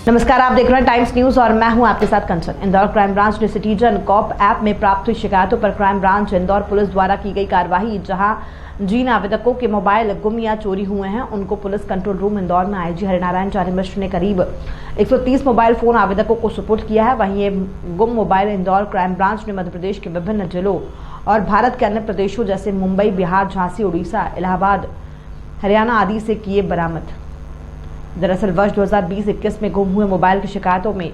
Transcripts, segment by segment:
नमस्कार, आप देख रहे हैं टाइम्स न्यूज और मैं हूं आपके साथ कंचन। इंदौर क्राइम ब्रांच ने सिटीजन कॉप ऐप में प्राप्त हुई शिकायतों पर क्राइम ब्रांच इंदौर पुलिस द्वारा की गई कार्रवाई। जहां जिन आवेदकों के मोबाइल गुम या चोरी हुए हैं उनको पुलिस कंट्रोल रूम इंदौर में आईजी हरिनारायण चारी मिश्र ने करीब 130 मोबाइल फोन आवेदकों को सुपुर्द किया है। वहीं ये गुम मोबाइल इंदौर क्राइम ब्रांच ने मध्य प्रदेश के विभिन्न जिलों और भारत के अन्य प्रदेशों जैसे मुंबई, बिहार, झांसी, उड़ीसा, इलाहाबाद, हरियाणा आदि से किए बरामद। दरअसल वर्ष 2020-21 में गुम हुए मोबाइल की शिकायतों में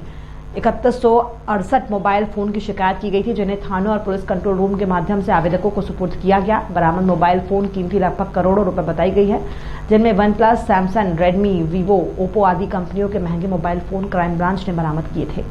3168 मोबाइल फोन की शिकायत की गई थी, जिन्हें थानों और पुलिस कंट्रोल रूम के माध्यम से आवेदकों को सुपुर्द किया गया। बरामद मोबाइल फोन कीमती लगभग करोड़ों रुपए बताई गई है, जिनमें one plus, Samsung, Redmi, Vivo, Oppo आदि कंपनियों के महंगे मोबाइल फोन क्राइम ब्रांच ने बरामद किए थे।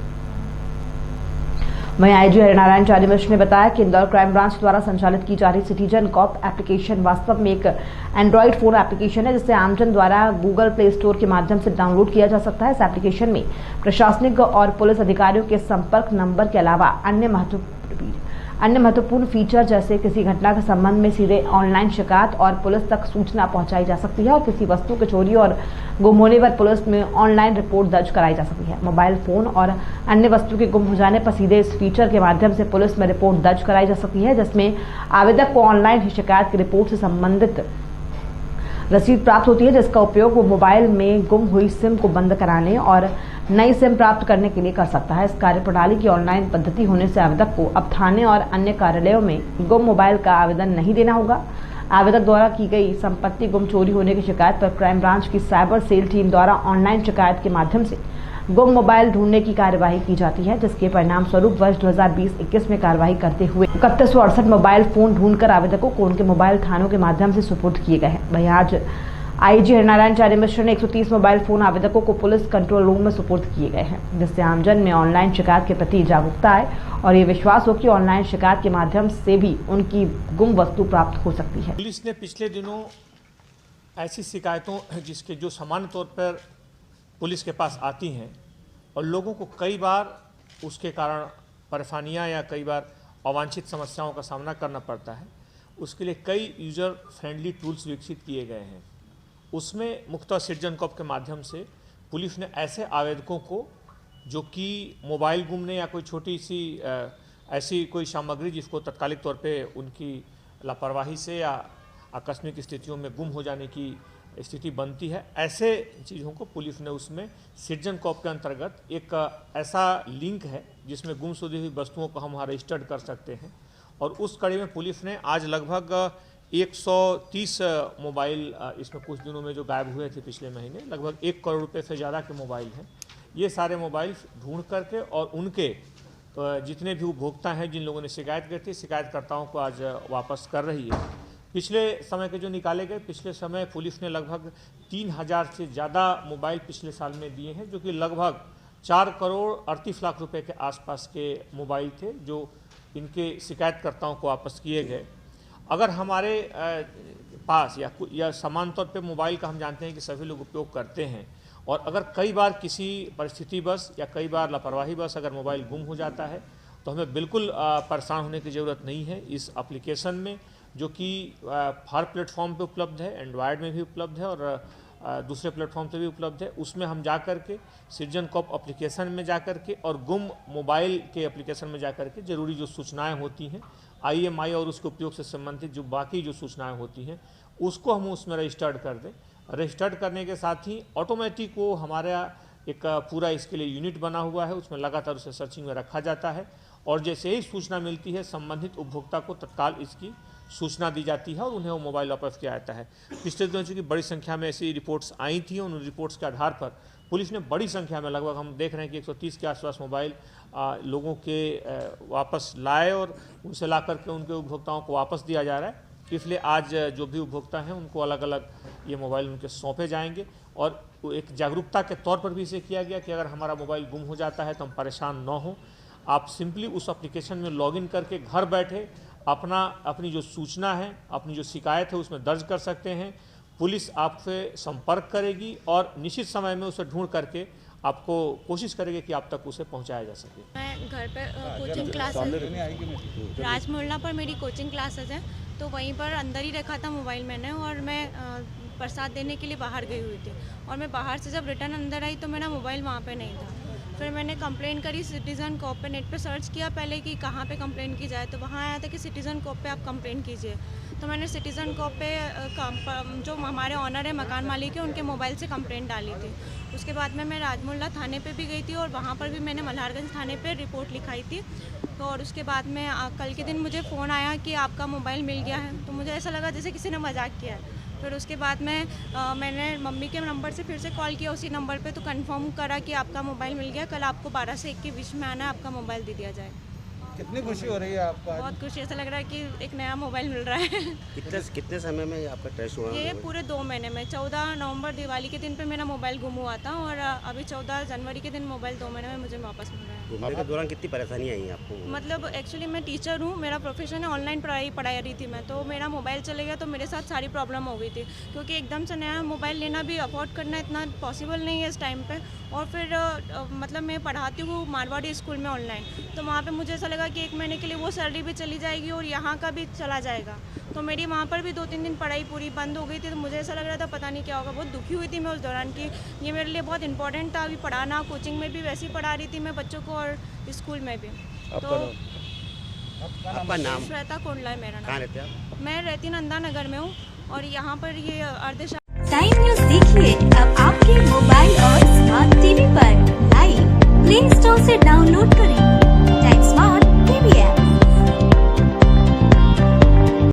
वहीं आईजी हरिनारायण चारी मिश्र ने बताया कि इंदौर क्राइम ब्रांच द्वारा संचालित की जा रही सिटीजन कॉप एप्लीकेशन वास्तव में एक एंड्रॉइड फोन एप्लीकेशन है, जिसे आमजन द्वारा गूगल प्ले स्टोर के माध्यम से डाउनलोड किया जा सकता है। इस एप्लीकेशन में प्रशासनिक और पुलिस अधिकारियों के संपर्क नंबर के अलावा अन्य महत्वपूर्ण फीचर जैसे किसी घटना के संबंध में सीधे ऑनलाइन शिकायत और पुलिस तक सूचना पहुंचाई जा सकती है और किसी वस्तु के चोरी और गुम होने पर पुलिस में ऑनलाइन रिपोर्ट दर्ज कराई जा सकती है। मोबाइल फोन और अन्य वस्तु के गुम हो जाने पर सीधे इस फीचर के माध्यम से पुलिस में रिपोर्ट दर्ज कराई जा सकती है, जिसमें आवेदक को ऑनलाइन ही शिकायत की रिपोर्ट से संबंधित रसीद प्राप्त होती है, जिसका उपयोग वो मोबाइल में गुम हुई सिम को बंद कराने और नई सिम प्राप्त करने के लिए कर सकता है। इस कार्यप्रणाली की ऑनलाइन पद्धति होने से आवेदक को अब थाने और अन्य कार्यालयों में गुम मोबाइल का आवेदन नहीं देना होगा। आवेदक द्वारा की गई संपत्ति गुम, चोरी होने की शिकायत पर क्राइम ब्रांच की साइबर सेल टीम द्वारा ऑनलाइन शिकायत के माध्यम से गुम मोबाइल ढूंढने की कार्यवाही की जाती है, जिसके परिणाम स्वरूप वर्ष 2020-21 में कार्रवाई करते हुए 3168 मोबाइल फोन ढूंढकर आवेदकों को उनके मोबाइल थानों के माध्यम से सुपुर्द किए गए हैं। वहीं आज आईजी हरिनारायण चारी मिश्र ने 130 मोबाइल फोन आवेदकों को पुलिस कंट्रोल रूम में सुपुर्द किए गए हैं, जिससे आमजन में ऑनलाइन शिकायत के प्रति जागरूकता आए और ये विश्वास हो कि ऑनलाइन शिकायत के माध्यम से भी उनकी गुम वस्तु प्राप्त हो सकती है। पुलिस ने पिछले दिनों ऐसी शिकायतों जिसके जो सामान्य तौर पर पुलिस के पास आती हैं और लोगों को कई बार उसके कारण परेशानियां या कई बार अवांछित समस्याओं का सामना करना पड़ता है, उसके लिए कई यूज़र फ्रेंडली टूल्स विकसित किए गए हैं। उसमें मुख्यतः सिटीजन कॉप के माध्यम से पुलिस ने ऐसे आवेदकों को जो कि मोबाइल गुमने या कोई छोटी सी ऐसी कोई सामग्री जिसको तत्कालिक तौर पे उनकी लापरवाही से या आकस्मिक स्थितियों में गुम हो जाने की स्थिति बनती है, ऐसे चीज़ों को पुलिस ने उसमें सिटीजन कॉप के अंतर्गत एक ऐसा लिंक है जिसमें गुमशुदा हुई वस्तुओं को हम वहाँ रजिस्टर्ड कर सकते हैं। और उस कड़ी में पुलिस ने आज लगभग 130 मोबाइल इसमें कुछ दिनों में जो गायब हुए थे पिछले महीने, लगभग 1 करोड़ रुपए से ज़्यादा के मोबाइल हैं। ये सारे मोबाइल ढूंढ करके और उनके जितने भी उपभोक्ता हैं जिन लोगों ने शिकायत की थी, शिकायतकर्ताओं को आज वापस कर रही है। पिछले समय के जो निकाले गए, पिछले समय पुलिस ने लगभग 3000 से ज़्यादा मोबाइल पिछले साल में दिए हैं, जो कि लगभग 4 करोड़ 38 लाख रुपए के आसपास के मोबाइल थे जो इनके शिकायतकर्ताओं को वापस किए गए। अगर हमारे पास या समान तौर पे मोबाइल का हम जानते हैं कि सभी लोग उपयोग करते हैं, और अगर कई बार किसी परिस्थिति बस या कई बार लापरवाही बस अगर मोबाइल गुम हो जाता है तो हमें बिल्कुल परेशान होने की ज़रूरत नहीं है। इस एप्लीकेशन में जो कि हर प्लेटफॉर्म पे उपलब्ध है, एंड्रॉयड में भी उपलब्ध है और दूसरे प्लेटफॉर्म पे भी उपलब्ध है, उसमें हम जा कर के सिटीजन कॉप एप्लीकेशन में जा कर के और गुम मोबाइल के एप्लीकेशन में जा कर के ज़रूरी जो सूचनाएं होती हैं, IMEI और उसके उपयोग से संबंधित जो बाकी जो सूचनाएं होती हैं उसको हम उसमें रजिस्टर्ड कर दें। रजिस्टर्ड करने के साथ ही ऑटोमेटिक वो हमारा एक पूरा इसके लिए यूनिट बना हुआ है, उसमें लगातार उसे सर्चिंग में रखा जाता है और जैसे ही सूचना मिलती है संबंधित उपभोक्ता को तत्काल इसकी सूचना दी जाती है और उन्हें वो मोबाइल वापस किया जाता है। पिछले दिनों चूँकि बड़ी संख्या में ऐसी रिपोर्ट्स आई थी, उन रिपोर्ट्स के आधार पर पुलिस ने बड़ी संख्या में, लगभग हम देख रहे हैं कि 130 के आसपास मोबाइल लोगों के वापस लाए और उनसे ला करके उनके उपभोक्ताओं को वापस दिया जा रहा है। इसलिए आज जो भी उपभोक्ता हैं उनको अलग अलग ये मोबाइल उनके सौंपे जाएंगे और एक जागरूकता के तौर पर भी इसे किया गया कि अगर हमारा मोबाइल गुम हो जाता है तो हम परेशान न हों। आप सिंपली उस एप्लीकेशन में लॉगिन करके घर बैठे अपनी जो सूचना है, अपनी जो शिकायत है उसमें दर्ज कर सकते हैं। पुलिस आपसे संपर्क करेगी और निश्चित समय में उसे ढूंढ करके आपको कोशिश करेंगे कि आप तक उसे पहुंचाया जा सके। मैं घर पर कोचिंग क्लासेस राजमोहल्ला पर मेरी कोचिंग क्लासेस हैं, तो वहीं पर अंदर ही रखा था मोबाइल मैंने, और मैं प्रसाद देने के लिए बाहर गई हुई थी और मैं बाहर से जब रिटर्न अंदर आई तो मेरा मोबाइल वहाँ पे नहीं था। फिर मैंने कंप्लेन करी सिटीज़न कॉप पे, नेट पे सर्च किया पहले कि कहाँ पे कंप्लेन की जाए, तो वहाँ आया था कि सिटीज़न कॉप पे आप कंप्लेन कीजिए। तो मैंने सिटीज़न कॉप पे जो हमारे ऑनर है, मकान मालिक है, उनके मोबाइल से कंप्लेंट डाली थी। उसके बाद में मैं राजमुल्ला थाने पे भी गई थी और वहाँ पर भी मैंने मल्हारगंज थाने पे रिपोर्ट लिखाई थी। तो और उसके बाद में कल के दिन मुझे फ़ोन आया कि आपका मोबाइल मिल गया है, तो मुझे ऐसा लगा जैसे किसी ने मजाक किया है। फिर उसके बाद मैंने मम्मी के नंबर से फिर से कॉल किया उसी नंबर पे, तो कंफर्म करा कि आपका मोबाइल मिल गया, कल आपको 12 से 1 के बीच में आना है, आपका मोबाइल दे दिया जाए। कितनी खुशी हो रही है आपको आज? बहुत खुशी, ऐसा लग रहा है कि एक नया मोबाइल मिल रहा है। कितने समय में ये आपका टेस्ट हुआ? ये पूरे 2 महीने में 14 नवंबर दिवाली के दिन पे मेरा मोबाइल गुम हुआ था और अभी 14 जनवरी के दिन मोबाइल 2 महीने में मुझे वापस मिल रहा है। घूमने के दौरान कितनी परेशानी आई आपको? मतलब एक्चुअली मैं टीचर हूँ, मेरा प्रोफेशन है, ऑनलाइन पढ़ाई रही थी मैं, तो मेरा मोबाइल चले गया तो मेरे साथ सारी प्रॉब्लम हो गई थी, क्योंकि एकदम से नया मोबाइल लेना भी अफोर्ड करना इतना पॉसिबल नहीं है इस टाइम पे। और फिर मतलब मैं पढ़ाती हूँ मारवाड़ी स्कूल में ऑनलाइन, तो वहाँ पे मुझे ऐसा लगा कि 1 महीने के लिए वो सैलरी भी चली जाएगी और यहाँ का भी चला जाएगा, तो मेरी वहाँ पर भी 2-3 दिन पढ़ाई पूरी बंद हो गई थी। तो मुझे ऐसा लग रहा था पता नहीं क्या होगा, बहुत दुखी हुई थी मैं उस दौरान कि ये मेरे लिए बहुत इंपॉर्टेंट था। अभी पढ़ाना, कोचिंग में भी वैसे ही पढ़ा रही थी मैं बच्चों को और स्कूल में भी। तो आपका नाम? श्वेता कोंडला है मेरा कहाँ नाम। रहते हैं आप? मैं रहती नंदा नगर में हूँ और यहाँ पर ये अर्धशा टाइम न्यूज़ देखिए